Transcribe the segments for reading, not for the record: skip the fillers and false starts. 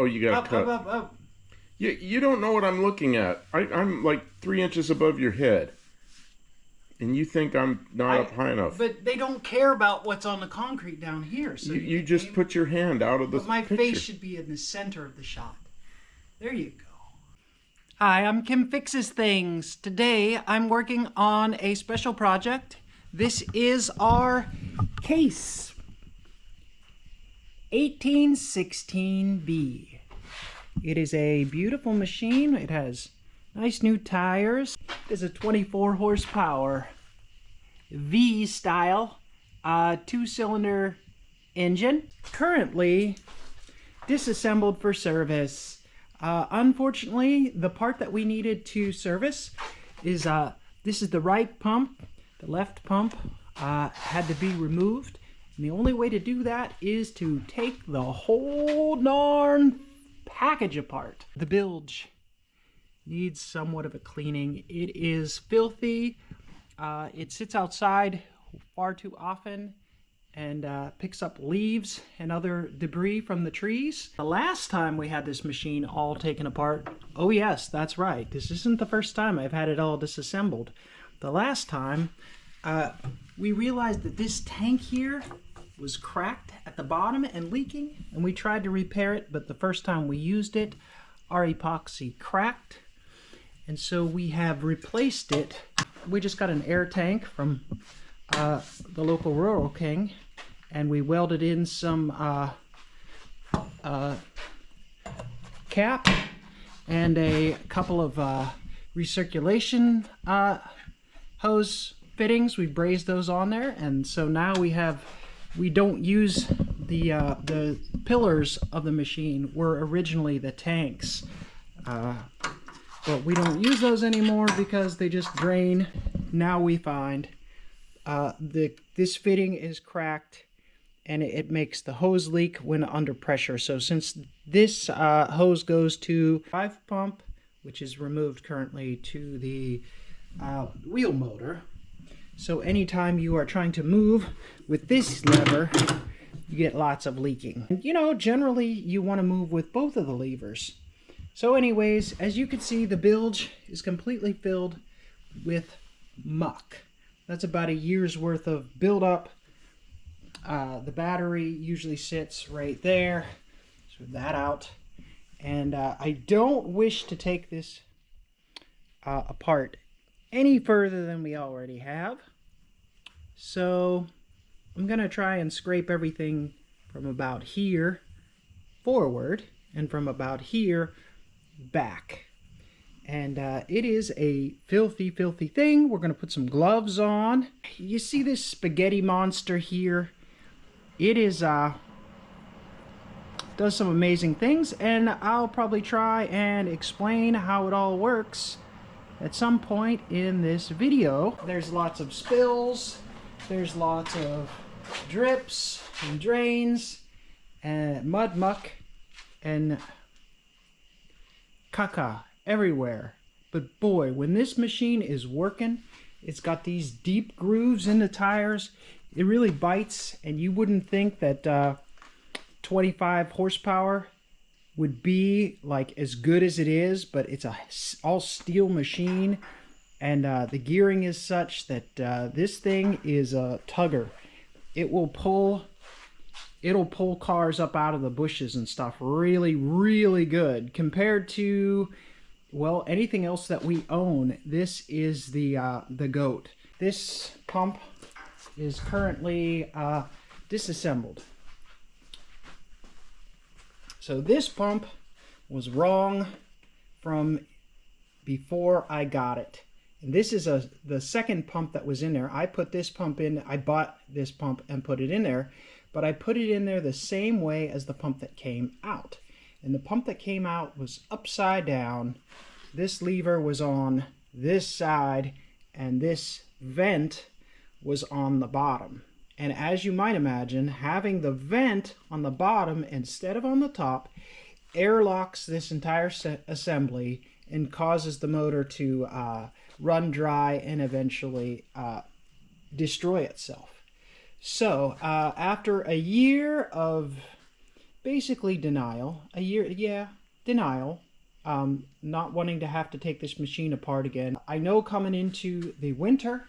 Oh, you got Up, cut. up, up, up. You don't know what I'm looking at. I'm like 3 inches above your head. And you think I'm not up high enough. But they don't care about what's on the concrete down here. So You just put your hand out of the But my picture. face should be in the center of the shot. There you go. Hi, I'm Kim Fixes Things. Today I'm working on a special project. This is our case. 1816B. It is a beautiful machine. It has nice new tires. It is a 24 horsepower V style 2-cylinder engine. Currently disassembled for service. Unfortunately, the part that we needed to service is this is the right pump. The left pump had to be removed. And the only way to do that is to take the whole darn package apart. The bilge needs somewhat of a cleaning. It is filthy. It sits outside far too often and picks up leaves and other debris from the trees. The last time we had this machine all taken apart, oh yes, that's right, this isn't the first time I've had it all disassembled. The last time, we realized that this tank here was cracked at the bottom and leaking, and we tried to repair it, but the first time we used it, our epoxy cracked, and so we have replaced it. We just got an air tank from the local Rural King, and we welded in some cap and a couple of recirculation hose fittings. We brazed those on there, and so now we don't use the pillars of the machine were originally the tanks, but we don't use those anymore because they just drain. Now we find this fitting is cracked and it makes the hose leak when under pressure. So since this hose goes to drive pump, which is removed currently, to the wheel motor, so anytime you are trying to move with this lever, you get lots of leaking. And, you know, generally you want to move with both of the levers. So anyways, as you can see, the bilge is completely filled with muck. That's about a year's worth of buildup. The battery usually sits right there. So that out. And I don't wish to take this apart any further than we already have. So I'm going to try and scrape everything from about here forward and from about here back. And it is a filthy, filthy thing. We're going to put some gloves on. You see this spaghetti monster here? It is does some amazing things, and I'll probably try and explain how it all works at some point in this video. There's lots of spills. There's lots of drips and drains and mud, muck, and caca everywhere. But boy, when this machine is working, it's got these deep grooves in the tires. It really bites, and you wouldn't think that 25 horsepower would be like as good as it is, but it's a all steel machine, and the gearing is such that this thing is a tugger. It'll pull cars up out of the bushes and stuff really, really good compared to, well, anything else that we own. This is the GOAT. This pump is currently disassembled. So this pump was wrong from before I got it. And this is the second pump that was in there. I put this pump in. I bought this pump and put it in there, but I put it in there the same way as the pump that came out. And the pump that came out was upside down. This lever was on this side, and this vent was on the bottom. And as you might imagine, having the vent on the bottom instead of on the top airlocks this entire assembly and causes the motor to run dry and eventually destroy itself. So after a year of basically denial. A year, yeah, denial. Not wanting to have to take this machine apart again. I know coming into the winter,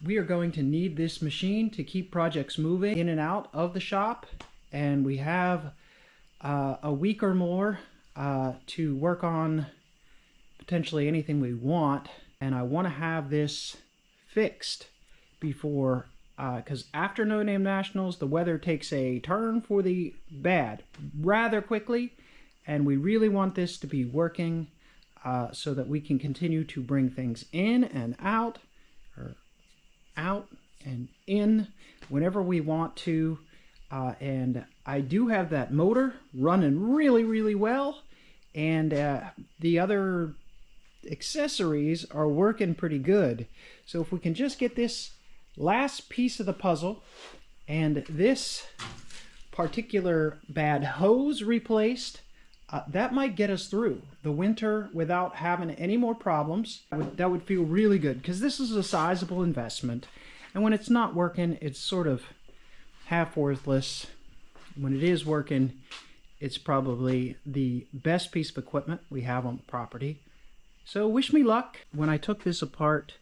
we are going to need this machine to keep projects moving in and out of the shop. And we have a week or more to work on potentially anything we want. And I want to have this fixed before, because after No Name Nationals, the weather takes a turn for the bad rather quickly. And we really want this to be working so that we can continue to bring things in and out, or out and in whenever we want to. And I do have that motor running really, really well. And the other accessories are working pretty good. So if we can just get this last piece of the puzzle and this particular bad hose replaced, that might get us through the winter without having any more problems. That would feel really good, because this is a sizable investment. And when it's not working, it's sort of half worthless. When it is working, it's probably the best piece of equipment we have on the property. So wish me luck. When I took this apart,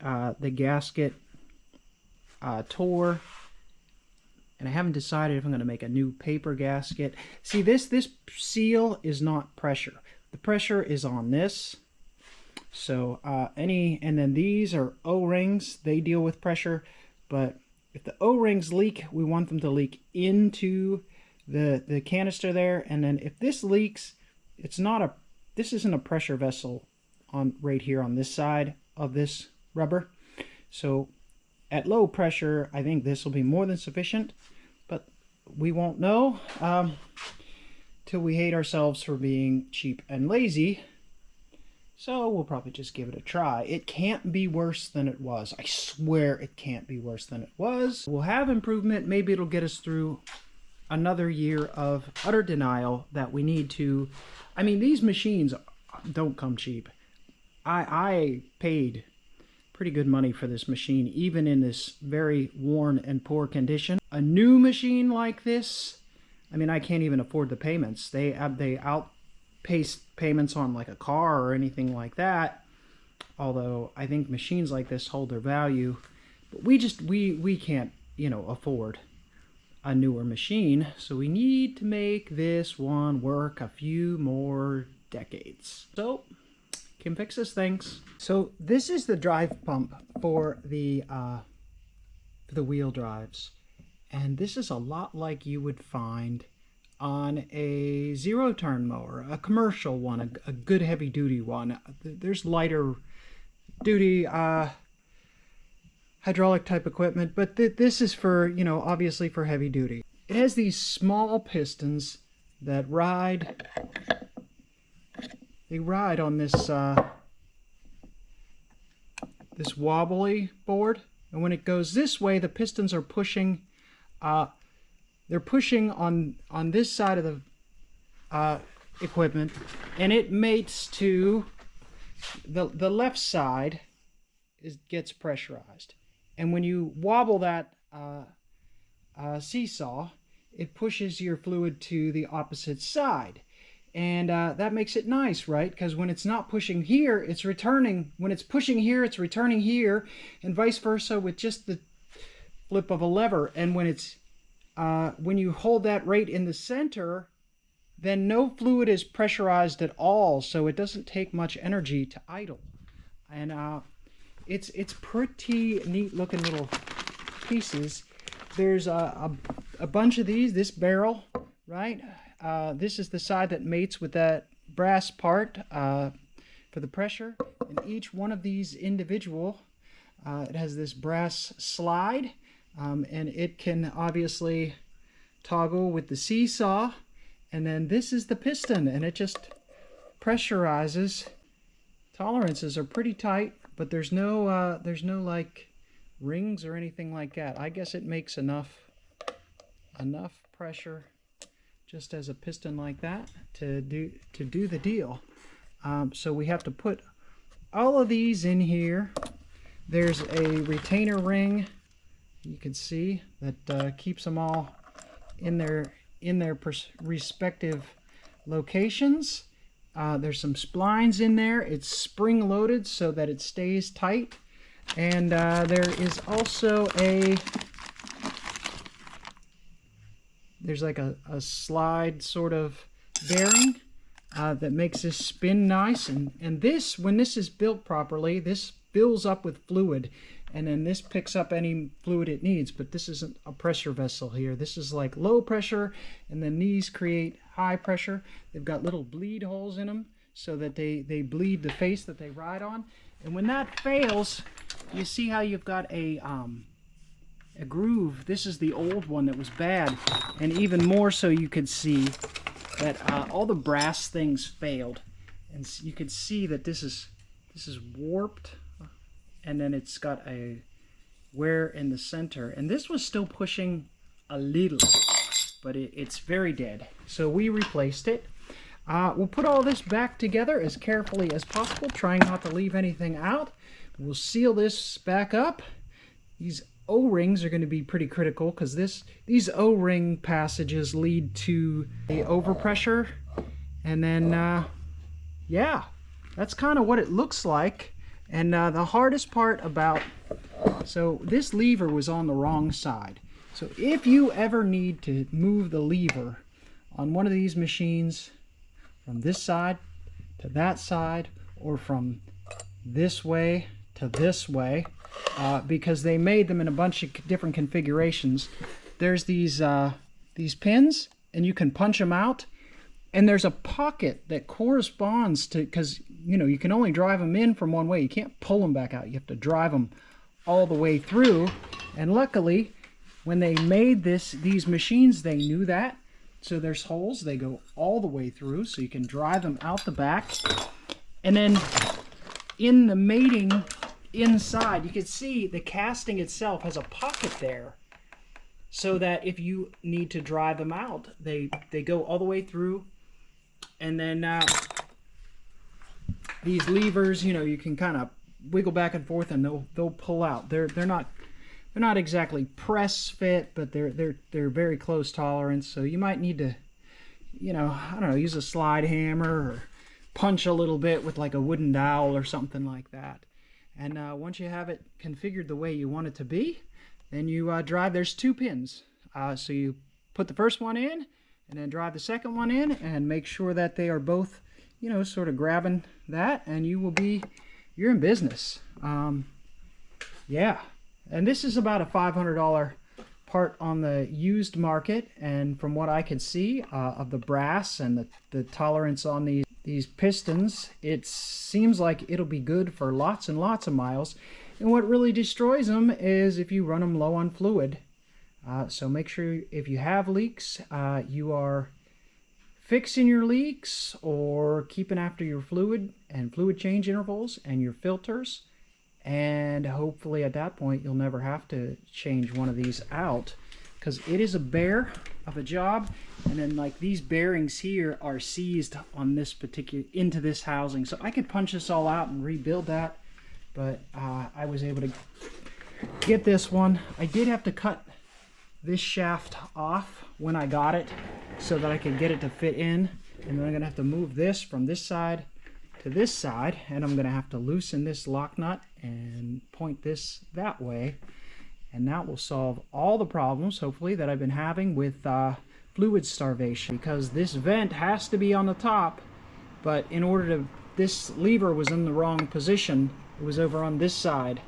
the gasket tore. And I haven't decided if I'm going to make a new paper gasket. See, this seal is not pressure. The pressure is on this. So and then these are O-rings. They deal with pressure. But if the O-rings leak, we want them to leak into the canister there. And then if this leaks, this isn't a pressure vessel on right here on this side of this rubber. So at low pressure, I think this will be more than sufficient, but we won't know till we hate ourselves for being cheap and lazy. So we'll probably just give it a try. It can't be worse than it was. I swear it can't be worse than it was. We'll have improvement. Maybe it'll get us through another year of utter denial that we need to. I mean, these machines don't come cheap. I paid pretty good money for this machine, even in this very worn and poor condition. A new machine like this, I mean, I can't even afford the payments. They outpace payments on like a car or anything like that. Although I think machines like this hold their value, but we can't, afford a newer machine. So we need to make this one work a few more decades. So Kim fixes things. So this is the drive pump for the wheel drives, and this is a lot like you would find on a zero-turn mower, a commercial one, a good heavy-duty one. There's lighter duty hydraulic type equipment, but this is for, obviously for heavy duty. It has these small pistons that ride. They ride on this this wobbly board, and when it goes this way, the pistons are pushing. They're pushing on this side of the equipment, and it mates to the left side. Gets pressurized, and when you wobble that seesaw, it pushes your fluid to the opposite side. And that makes it nice, right? Because when it's not pushing here, it's returning. When it's pushing here, it's returning here, and vice versa with just the flip of a lever. And when it's when you hold that right in the center, then no fluid is pressurized at all, so it doesn't take much energy to idle. And it's pretty neat looking little pieces. There's a bunch of these. This barrel, right? This is the side that mates with that brass part for the pressure. And each one of these individual, it has this brass slide, and it can obviously toggle with the seesaw. And then this is the piston, and it just pressurizes. Tolerances are pretty tight, but there's no like rings or anything like that. I guess it makes enough pressure just as a piston like that to do the deal. So we have to put all of these in here. There's a retainer ring, you can see, that keeps them all in their in their respective locations. There's some splines in there. It's spring loaded so that it stays tight. And there is also there's like a slide sort of bearing that makes this spin nice. And this, when this is built properly, this fills up with fluid. And then this picks up any fluid it needs. But this isn't a pressure vessel here. This is like low pressure, and then these create high pressure. They've got little bleed holes in them so that they bleed the face that they ride on. And when that fails, you see how you've got a groove. This is the old one that was bad. And even more so, you could see that all the brass things failed. And you could see that this is warped. And then it's got a wear in the center. And this was still pushing a little, but it's very dead. So we replaced it. We'll put all this back together as carefully as possible, trying not to leave anything out. We'll seal this back up. These O-rings are going to be pretty critical because these O-ring passages lead to the overpressure. And then, yeah, that's kind of what it looks like. And the hardest part about, so this lever was on the wrong side. So if you ever need to move the lever on one of these machines from this side to that side, or from this way to this way, because they made them in a bunch of different configurations, there's these pins, and you can punch them out. And there's a pocket that corresponds to, because, you know, you can only drive them in from one way. You can't pull them back out. You have to drive them all the way through. And luckily, when they made these machines, they knew that. So there's holes. They go all the way through, so you can drive them out the back. And then in the mating inside, you can see the casting itself has a pocket there, so that if you need to drive them out, they go all the way through. And then these levers, you know, you can kind of wiggle back and forth, and they'll pull out. They're not exactly press fit, but they're very close tolerance. So you might need to, you know, I don't know, use a slide hammer or punch a little bit with like a wooden dowel or something like that. And once you have it configured the way you want it to be, then you drive. There's two pins, so you put the first one in, and then drive the second one in, and make sure that they are both, you know, sort of grabbing that, and you're in business. Yeah, and this is about a $500 part on the used market, and from what I can see of the brass and the tolerance on these pistons, it seems like it'll be good for lots and lots of miles. And what really destroys them is if you run them low on fluid. So make sure if you have leaks, you are fixing your leaks or keeping after your fluid and fluid change intervals and your filters. And hopefully at that point you'll never have to change one of these out, because it is a bear of a job. And then like these bearings here are seized on this particular, into this housing. So I could punch this all out and rebuild that. But I was able to get this one. I did have to cut this shaft off when I got it so that I could get it to fit in. And then I'm going to have to move this from this side to this side. And I'm going to have to loosen this lock nut and point this that way. And that will solve all the problems, hopefully, that I've been having with fluid starvation. Because this vent has to be on the top. But in order to, this lever was in the wrong position. It was over on this side,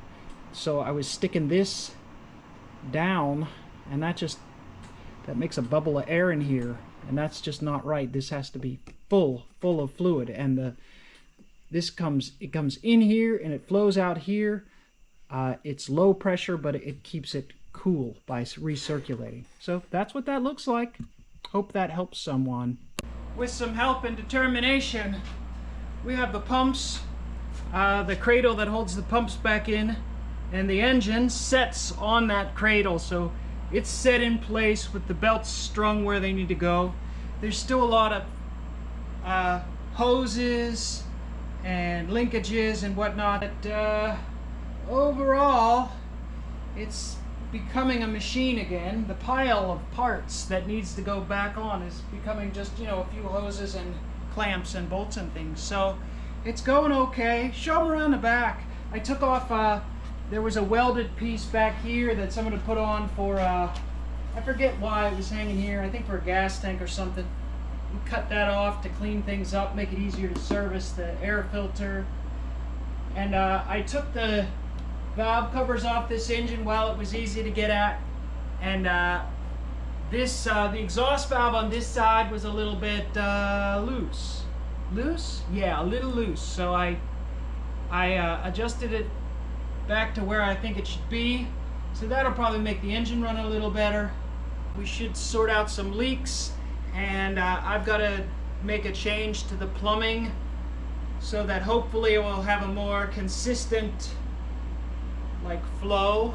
so I was sticking this down, and that makes a bubble of air in here, and that's just not right. This has to be full of fluid, and it comes in here and it flows out here. It's low pressure, but it keeps it cool by recirculating. So that's what that looks like. Hope that helps someone. With some help and determination, we have the pumps. The cradle that holds the pumps back in, and the engine sets on that cradle, so it's set in place with the belts strung where they need to go. There's still a lot of hoses and linkages and whatnot, but overall it's becoming a machine again. The pile of parts that needs to go back on is becoming just, you know, a few hoses and clamps and bolts and things. So it's going okay. Show them around the back. I took off, there was a welded piece back here that someone had put on for, I forget why it was hanging here. I think for a gas tank or something. We cut that off to clean things up, make it easier to service the air filter. And I took the valve covers off this engine while it was easy to get at. And the exhaust valve on this side was a little bit loose. Loose? Yeah, a little loose. So I adjusted it back to where I think it should be. So that'll probably make the engine run a little better. We should sort out some leaks, and I've got to make a change to the plumbing so that hopefully it will have a more consistent flow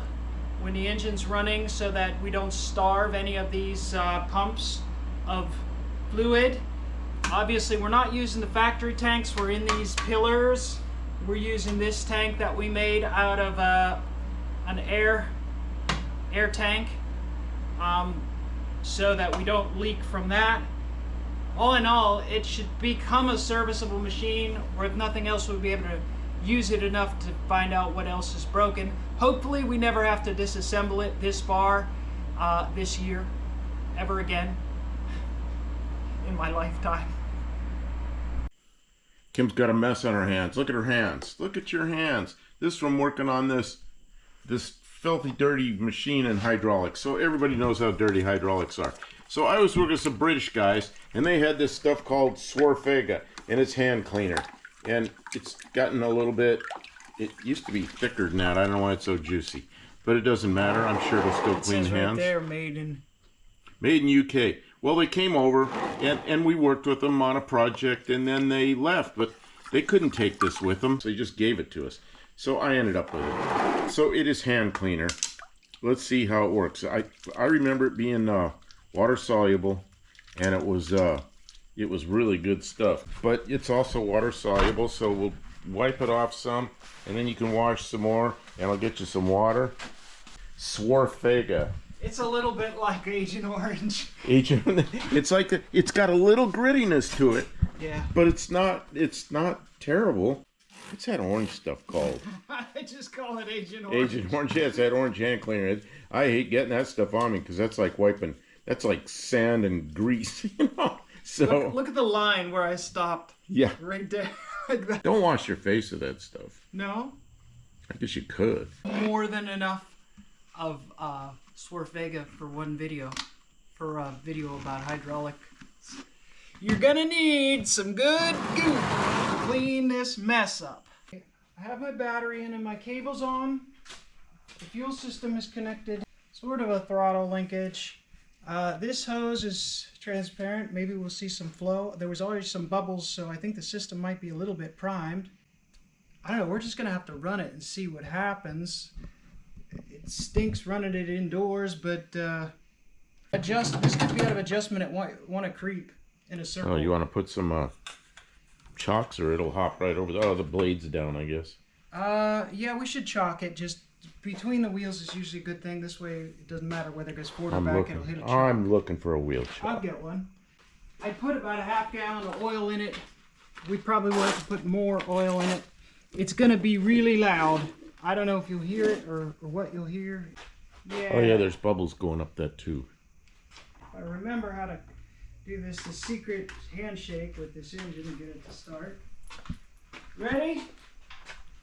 when the engine's running, so that we don't starve any of these pumps of fluid. Obviously we're not using the factory tanks, we're in these pillars. We're using this tank that we made out of an air tank, so that we don't leak from that. All in all, it should become a serviceable machine, or if nothing else, we'll be able to use it enough to find out what else is broken. Hopefully we never have to disassemble it this far this year ever again in my lifetime. Kim's got a mess on her hands. Look at her hands. Look at your hands. This is from working on this filthy, dirty machine in hydraulics. So everybody knows how dirty hydraulics are. So I was working with some British guys, and they had this stuff called Swarfega, and it's hand cleaner. And it's gotten a little bit, it used to be thicker than that. I don't know why it's so juicy. But it doesn't matter. I'm sure it'll still clean hands. Right there, made in UK. Well, they came over, and we worked with them on a project, and then they left. But they couldn't take this with them, so they just gave it to us. So I ended up with it. So it is hand cleaner. Let's see how it works. I remember it being water soluble, and it was really good stuff. But it's also water soluble, so we'll wipe it off some, and then you can wash some more, and I'll get you some water. Swarfega. It's a little bit like Agent Orange. It's like it's got a little grittiness to it. Yeah. But it's not terrible. What's that orange stuff called? I just call it Agent Orange. Agent Orange, yeah, it's that orange hand cleaner. I hate getting that stuff on me because that's like wiping. That's like sand and grease, you know. So look at the line where I stopped. Yeah. Right there, like that. Don't wash your face with that stuff. No. I guess you could. More than enough of Swarfega for one video, for a video about hydraulics. You're gonna need some good goop to clean this mess up. I have my battery in and my cable's on. The fuel system is connected. Sort of a throttle linkage. This hose is transparent. Maybe we'll see some flow. There was already some bubbles, so I think the system might be a little bit primed. I don't know, we're just gonna have to run it and see what happens. It stinks running it indoors, but this could be out of adjustment at want to creep in a circle. Oh, you want to put some chocks, or it'll hop right over the blade's down, I guess. Yeah, we should chalk it. Just between the wheels is usually a good thing. This way it doesn't matter whether it goes forward or back, it'll hit a chalk. I'm looking for a wheel chock. I'll get one. I put about a half gallon of oil in it. We probably will have to put more oil in it. It's going to be really loud. I don't know if you'll hear it or what you'll hear. Yeah. Oh yeah, there's bubbles going up that tube. I remember how to do this, the secret handshake with this engine and get it to start. Ready?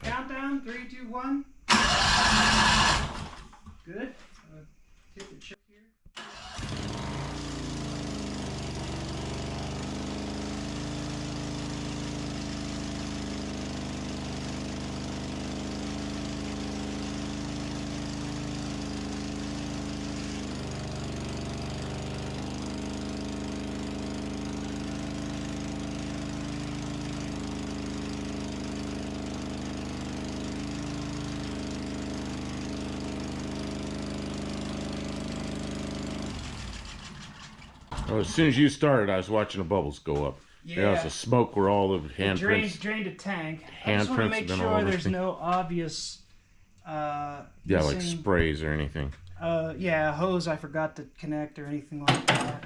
Countdown, 3, 2, 1. Good. Hit the check here. Oh, as soon as you started, I was watching the bubbles go up. Yeah. There was the smoke where all the handprints. Drained a tank. I just want to handprints make have been all sure over there's things. no obvious. Yeah, like sprays or anything. Yeah, hose I forgot to connect or anything like that.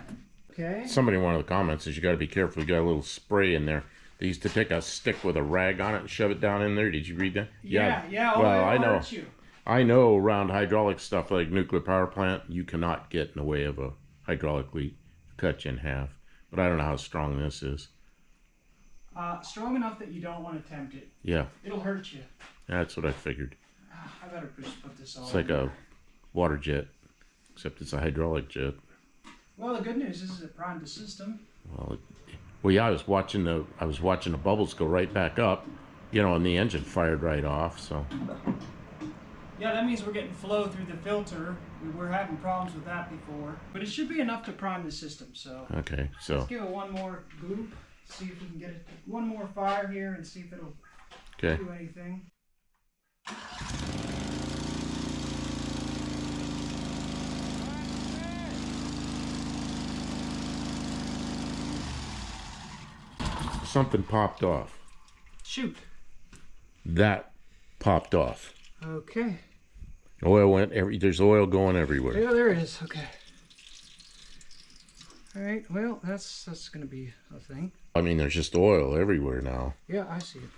Okay. Somebody in one of the comments says you got to be careful. You got a little spray in there. They used to take a stick with a rag on it and shove it down in there. Did you read that? Yeah. Oh, Well, I it'll know. hurt you. I know around hydraulic stuff like nuclear power plant, you cannot get in the way of a hydraulic leak, cut you in half. But I don't know how strong this is. Strong enough that you don't want to tempt it. Yeah, It'll hurt you. that's what I figured. I better just put this on. It's like a water jet, except it's a hydraulic jet. Well, the good news is it primed the system. Well, yeah, I was watching the bubbles go right back up, you know, and the engine fired right off. So Yeah, that means we're getting flow through the filter. We were having problems with that before, but it should be enough to prime the system. So okay, so let's give it one more goop. See if we can get it one more fire here and see if it'll okay. do anything. Something popped off. Shoot. That popped off. Okay. Oil went there's oil going everywhere. Yeah, there it is. Okay. All right. Well, that's gonna be a thing. I mean, there's just oil everywhere now. Yeah, I see it.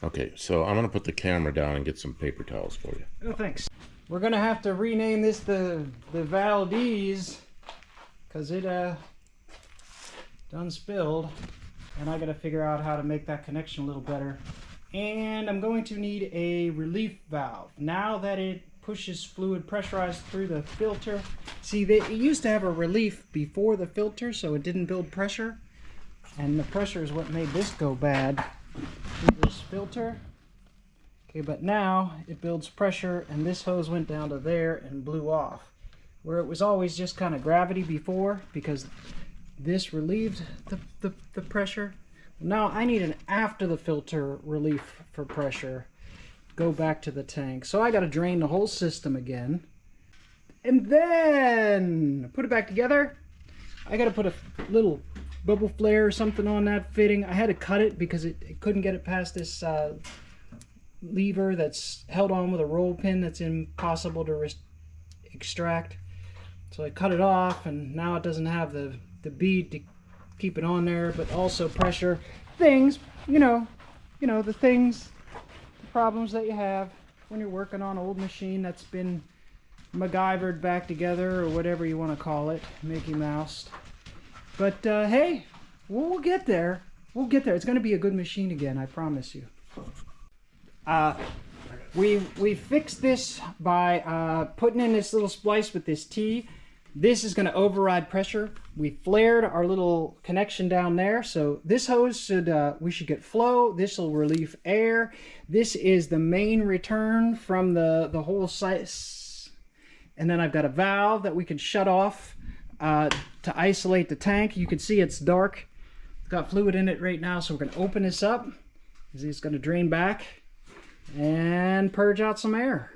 Okay, so I'm gonna put the camera down and get some paper towels for you. Oh, thanks. We're gonna have to rename this the Valdez, cause it done spilled, and I gotta figure out how to make that connection a little better. And I'm going to need a relief valve. Now that it pushes fluid pressurized through the filter. See, it used to have a relief before the filter, so it didn't build pressure. And the pressure is what made this go bad through this filter. Okay, but now it builds pressure, and this hose went down to there and blew off. Where it was always just kind of gravity before, because this relieved the pressure. Now I need an after the filter relief for pressure. Go back to the tank. So I got to drain the whole system again. And then put it back together. I got to put a little bubble flare or something on that fitting. I had to cut it because it couldn't get it past this lever that's held on with a roll pin that's impossible to extract. So I cut it off, and now it doesn't have the bead to keep it on there, but also pressure things, you know the things, the problems that you have when you're working on an old machine that's been MacGyvered back together, or whatever you want to call it, Mickey Mouse. But hey, we'll get there. We'll get there. It's going to be a good machine again, I promise you. We fixed this by putting in this little splice with this T. This is going to override pressure. We flared our little connection down there, so this hose we should get flow. This will relieve air. This is the main return from the whole site, and then I've got a valve that we can shut off to isolate the tank. You can see it's dark. It's got fluid in it right now, so we're going to open this up. It's going to drain back and purge out some air.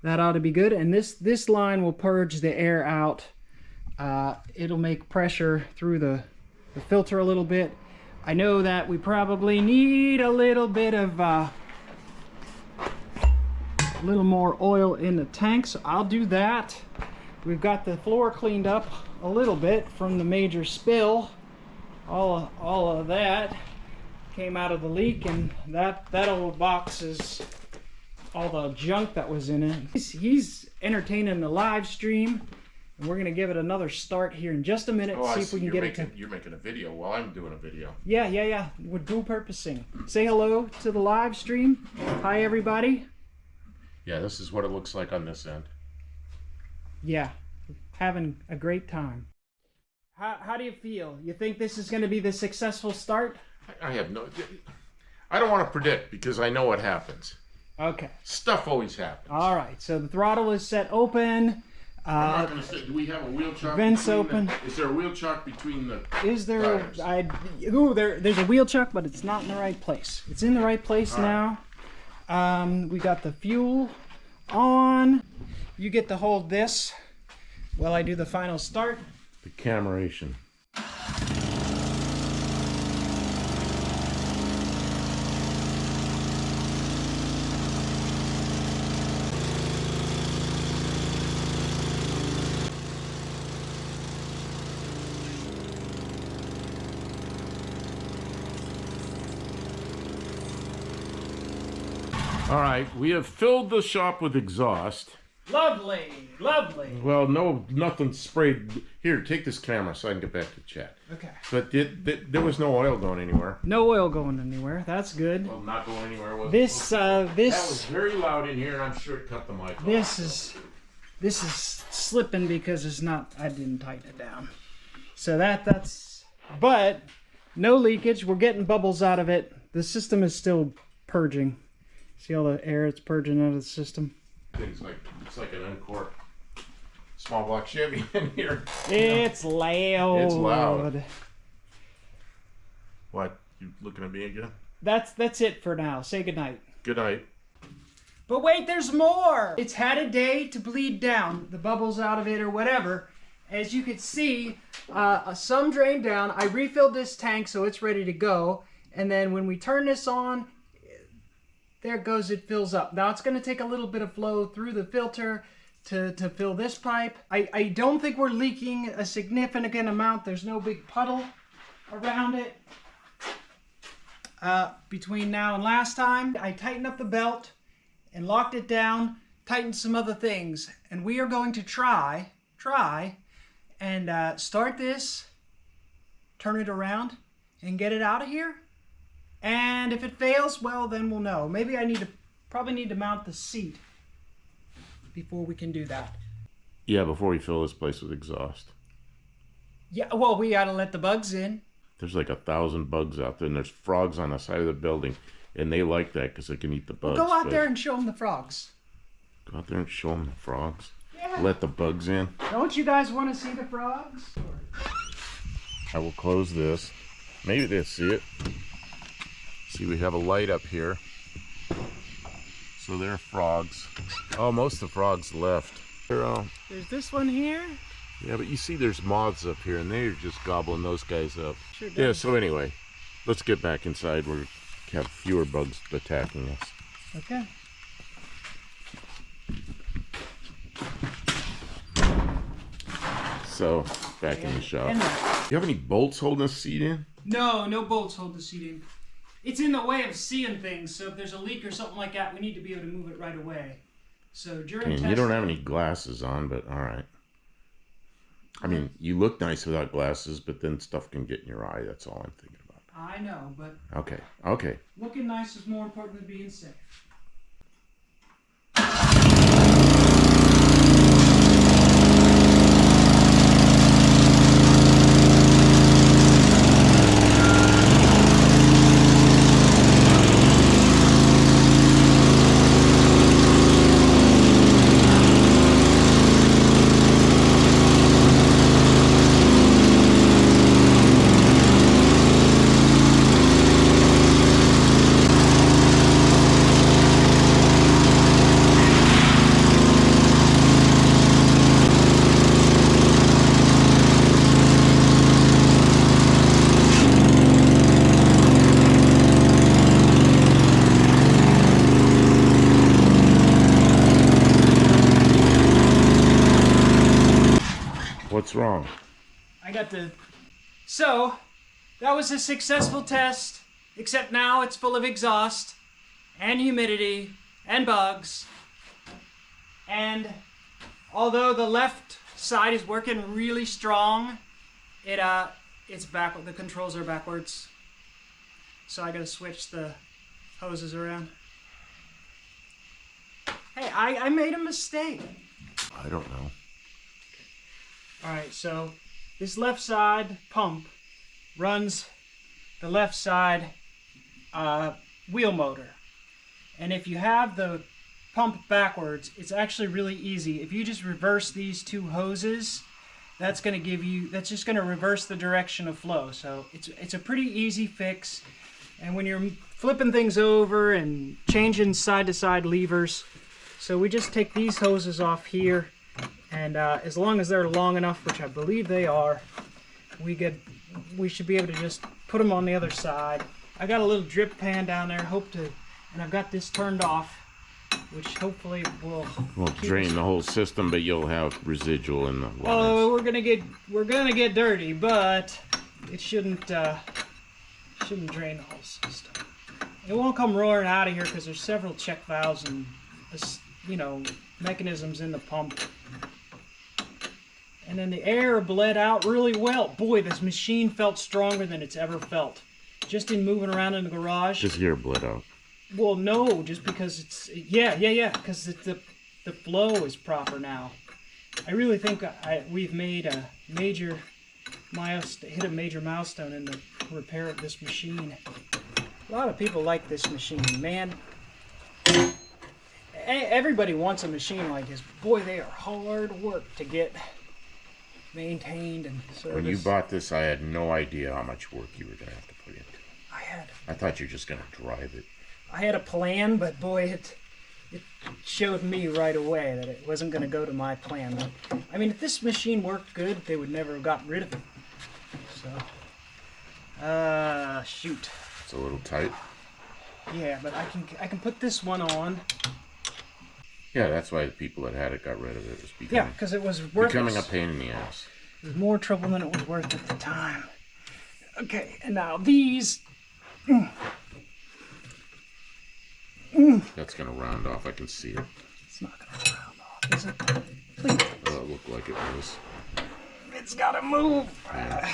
That ought to be good. And this line will purge the air out. It'll make pressure through the filter a little bit. I know that we probably need a little bit of a little more oil in the tank, so I'll do that. We've got the floor cleaned up a little bit from the major spill. All of that came out of the leak, and that old box is all the junk that was in it. He's entertaining the live stream, and we're gonna give it another start here in just a minute. See if we can get it to. You're making a video while I'm doing a video. Yeah. We're dual purposing. Say hello to the live stream. Hi, everybody. Yeah, this is what it looks like on this end. Yeah, having a great time. How do you feel? You think this is going to be the successful start? I have no. I don't want to predict because I know what happens. Okay. Stuff always happens. All right. So the throttle is set open. I'm not going to say. Do we have a wheel chock? Vents open. Is there a wheel chock between the? Is there? There's a wheel chuck, but it's not in the right place. It's in the right place now. We got the fuel on. You get to hold this while I do the final start. The cameration. All right, we have filled the shop with exhaust. Lovely, lovely. Well, nothing sprayed. Here, take this camera so I can get back to chat. Okay. But there was no oil going anywhere. No oil going anywhere. That's good. Well, not going anywhere. Was This that was very loud in here, and I'm sure it cut the mic off. this is slipping because it's not. I didn't tighten it down. So that's. But no leakage. We're getting bubbles out of it. The system is still purging. See all the air it's purging out of the system? It's like an uncorked small block Chevy in here. It's loud. It's loud. What? You looking at me again? That's it for now. Say goodnight. Good night. But wait, there's more! It's had a day to bleed down the bubbles out of it or whatever. As you can see, some drained down. I refilled this tank so it's ready to go. And then when we turn this on, there it goes, it fills up. Now it's going to take a little bit of flow through the filter to fill this pipe. I don't think we're leaking a significant amount. There's no big puddle around it. Between now and last time, I tightened up the belt and locked it down, tightened some other things. And we are going to try and start this, turn it around, and get it out of here. And if it fails, well, then we'll know. Maybe probably need to mount the seat before we can do that. Yeah, before we fill this place with exhaust. Yeah, well, we gotta let the bugs in. There's like 1,000 bugs out there, and there's frogs on the side of the building, and they like that because they can eat the bugs. Go out there and show them the frogs. Go out there and show them the frogs. Yeah. Let the bugs in. Don't you guys want to see the frogs? I will close this. Maybe they'll see it. See, we have a light up here. So there are frogs. Oh, most of the frogs left. There's this one here. Yeah, but you see there's moths up here, and they're just gobbling those guys up. Sure does. Yeah, so anyway, let's get back inside. We have fewer bugs attacking us. Okay. So, back in the shop. And You have any bolts holding this seat in? no bolts hold the seat in. It's in the way of seeing things, so if there's a leak or something like that, we need to be able to move it right away. So during testing... You don't have any glasses on, but all right. I mean, you look nice without glasses, but then stuff can get in your eye. That's all I'm thinking about. I know, but Okay. looking nice is more important than being safe. What's wrong? So, that was a successful test, except now it's full of exhaust, and humidity, and bugs. And although the left side is working really strong, it's backward. The controls are backwards. So I gotta switch the hoses around. Hey, I made a mistake. I don't know. Alright, so this left side pump runs the left side wheel motor. And if you have the pump backwards, it's actually really easy. If you just reverse these two hoses, that's just going to reverse the direction of flow. So it's a pretty easy fix. And when you're flipping things over and changing side to side levers, so we just take these hoses off here. And as long as they're long enough, which I believe they are, we should be able to just put them on the other side. I got a little drip pan down there, and I've got this turned off, which hopefully will Drain the whole system, but you'll have residual in the lines. Oh, we're gonna get dirty, but it shouldn't drain the whole system. It won't come roaring out of here because there's several check valves and, you know, mechanisms in the pump. And then the air bled out really well. Boy, this machine felt stronger than it's ever felt. Just in moving around in the garage. Just air bled out. Well, no, just because it's, yeah, because the flow is proper now. I really think we've made a major hit a major milestone in the repair of this machine. A lot of people like this machine, man. Everybody wants a machine like this. Boy, they are hard work to get maintained and serviced. When you bought this, I had no idea how much work you were going to have to put into it. I thought you were just going to drive it. I had a plan, but boy, it showed me right away that it wasn't going to go to my plan. I mean, if this machine worked good, they would never have gotten rid of it. So, shoot. It's a little tight. Yeah, but I can put this one on. Yeah, that's why the people that had it got rid of it. It was Yeah, because it was worthless. becoming a pain in the ass. It was more trouble than it was worth at the time. Okay, and now these. That's going to round off. I can see it. It's not going to round off, is it? Please. Oh, it looked like it was. It's got to move. Yeah.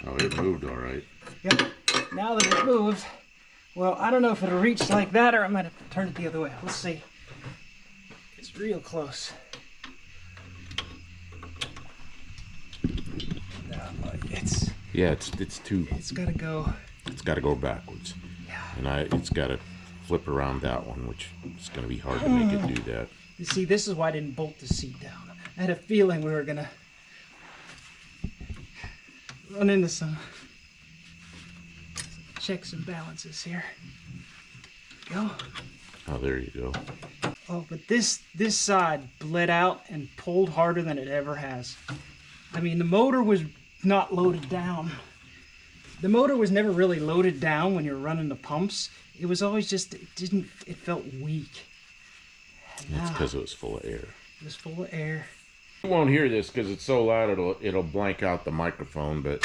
Oh, it moved all right. Yep. Now that it moves, well, I don't know if it'll reach like that or I might have to turn it the other way. Let's see. It's real close. No, it's too. It's got to go. It's got to go backwards. Yeah. And it's got to flip around that one, which is going to be hard to make it do that. You see, this is why I didn't bolt the seat down. I had a feeling we were gonna run into some checks and balances here. Go. Oh, there you go. Oh, but this side bled out and pulled harder than it ever has. I mean, the motor was not loaded down. The motor was never really loaded down when you're running the pumps. It was always just, it felt weak. It's because it was full of air. It was full of air. You won't hear this because it's so loud it'll blank out the microphone, but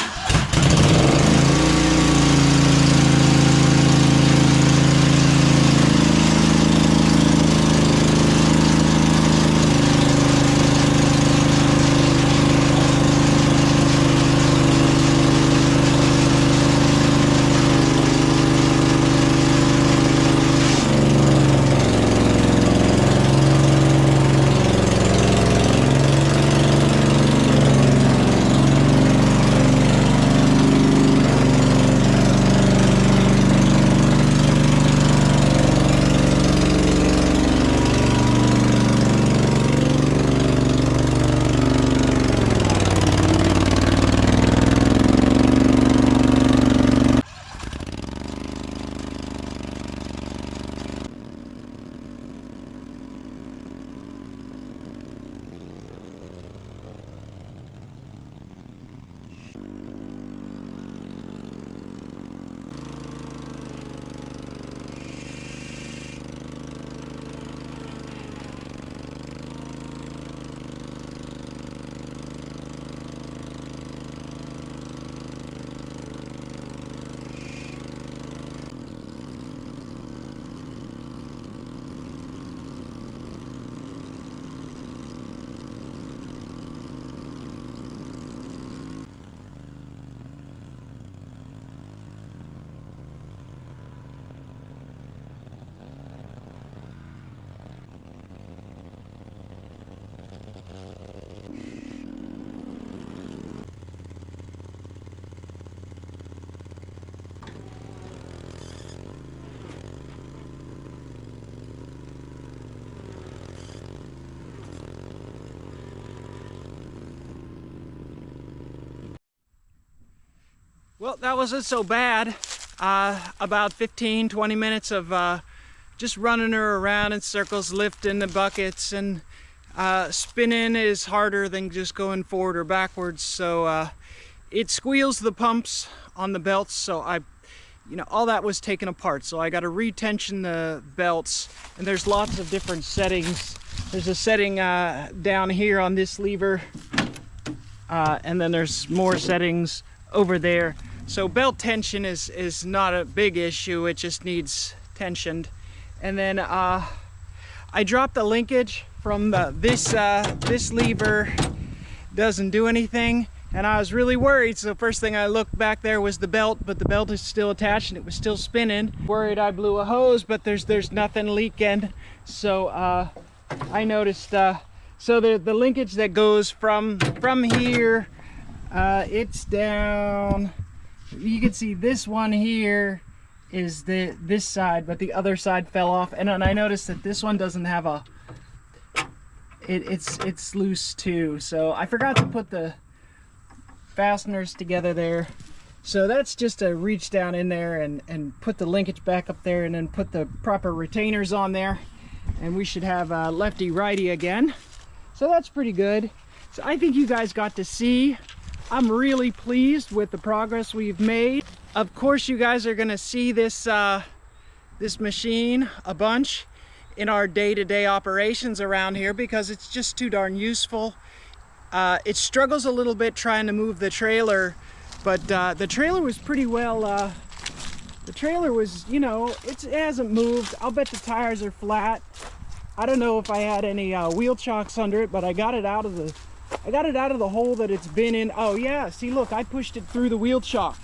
Well, that wasn't so bad. About 15-20 minutes of just running her around in circles, lifting the buckets, and spinning is harder than just going forward or backwards. So it squeals the pumps on the belts. So all that was taken apart. So I got to retension the belts, and there's lots of different settings. There's a setting down here on this lever, and then there's more settings over there. So belt tension is not a big issue, it just needs tensioned. And then I dropped the linkage from this lever, doesn't do anything, and I was really worried. So first thing I looked back there was the belt, but the belt is still attached and it was still spinning. Worried I blew a hose, but there's nothing leaking. So I noticed, so the linkage that goes from here, it's down. You can see this one here is this side, but the other side fell off. And then I noticed that this one doesn't have a, it's loose too. So I forgot to put the fasteners together there. So that's just to reach down in there and put the linkage back up there, and then put the proper retainers on there, and we should have lefty righty again. So that's pretty good. So I think you guys got to see. I'm really pleased with the progress we've made. Of course, you guys are gonna see this this machine a bunch in our day-to-day operations around here, because it's just too darn useful. It struggles a little bit trying to move the trailer, but the trailer was pretty well, the trailer was, you know, it hasn't moved. I'll bet the tires are flat. I don't know if I had any wheel chocks under it, but I got it out of the hole that it's been in. Oh yeah, see, look, I pushed it through the wheel chock.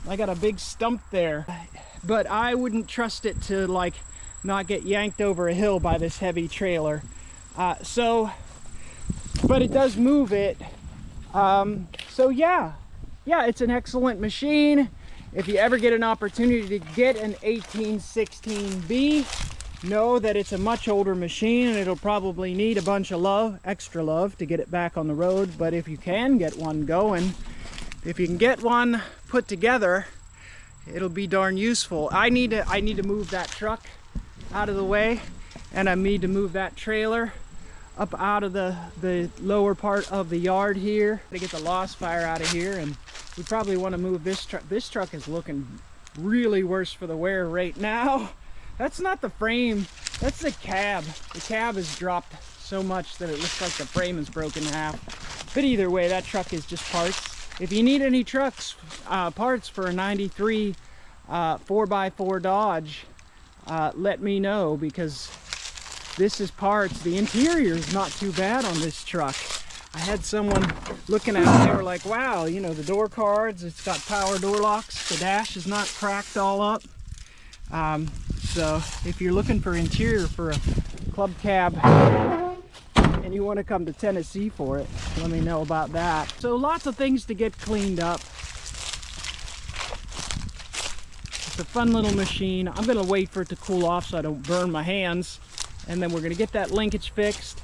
I got a big stump there, but I wouldn't trust it to like not get yanked over a hill by this heavy trailer. But it does move it. So yeah, it's an excellent machine. If you ever get an opportunity to get an 1816B, know that it's a much older machine and it'll probably need a bunch of extra love to get it back on the road. But if you can get one going, if you can get one put together, it'll be darn useful. I need to move that truck out of the way, and I need to move that trailer up out of the lower part of the yard here to get the lost fire out of here. And we probably want to move this truck. This truck is looking really worse for the wear right now. That's not the frame, that's the cab. The cab has dropped so much that it looks like the frame is broken in half. But either way, that truck is just parts. If you need any trucks, parts for a 93 4x4 Dodge, let me know, because this is parts. The interior is not too bad on this truck. I had someone looking at it, they were like, wow, you know, the door cards, it's got power door locks, the dash is not cracked all up. So if you're looking for interior for a club cab and you want to come to Tennessee for it, let me know about that. So lots of things to get cleaned up. It's a fun little machine. I'm going to wait for it to cool off so I don't burn my hands, and then we're going to get that linkage fixed,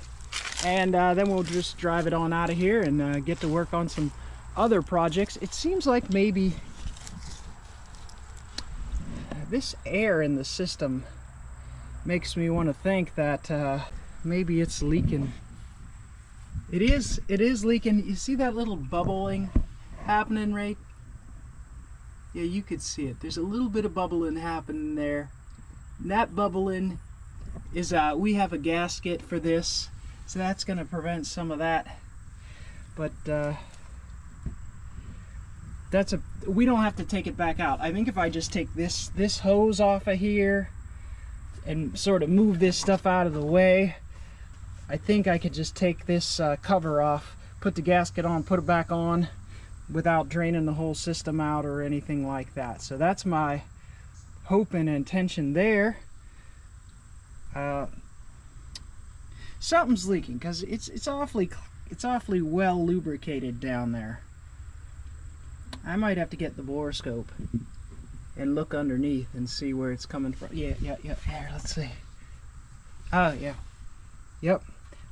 and then we'll just drive it on out of here and get to work on some other projects. It seems like maybe this air in the system makes me want to think that maybe it's leaking. It is leaking. You see that little bubbling happening, right? Yeah, you could see it. There's a little bit of bubbling happening there. And that bubbling is, we have a gasket for this, so that's going to prevent some of that. But we don't have to take it back out. I think if I just take this hose off of here and sort of move this stuff out of the way, I think I could just take this cover off, put the gasket on, put it back on without draining the whole system out or anything like that. So that's my hope and intention there. Something's leaking because it's awfully well lubricated down there. I might have to get the borescope and look underneath and see where it's coming from. Yeah. Here, let's see. Oh yeah. Yep.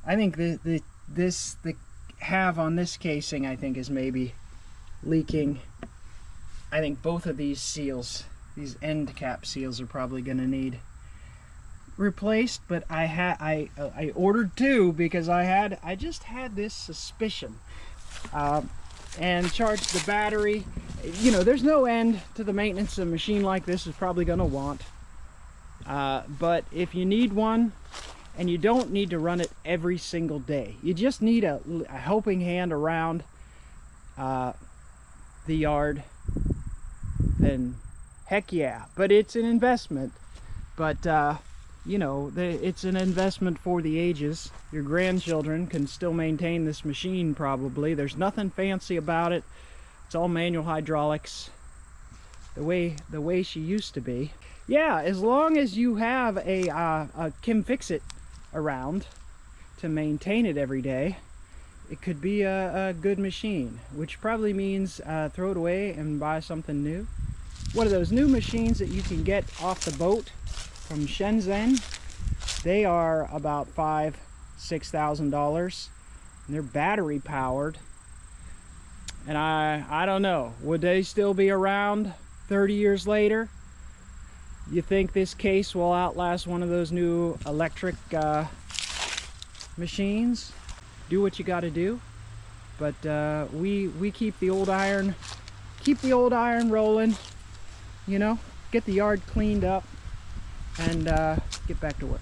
I think the halve on this casing, I think, is maybe leaking. I think both of these seals, these end cap seals, are probably going to need replaced. But I ordered two because I just had this suspicion. And charged the battery. You know, there's no end to the maintenance a machine like this is probably going to want. But if you need one, and you don't need to run it every single day, you just need a helping hand around the yard, then heck yeah. But it's an investment. But you know, it's an investment for the ages. Your grandchildren can still maintain this machine probably. There's nothing fancy about it. It's all manual hydraulics, the way she used to be. Yeah, as long as you have a Kim Fix-It around to maintain it every day, it could be a good machine, which probably means throw it away and buy something new. One of those new machines that you can get off the boat from Shenzhen. They are about $5,000–6,000, and they're battery powered. And I don't know, would they still be around 30 years later? You think this case will outlast one of those new electric machines? Do what you got to do, but we keep the old iron rolling. You know, get the yard cleaned up and get back to work.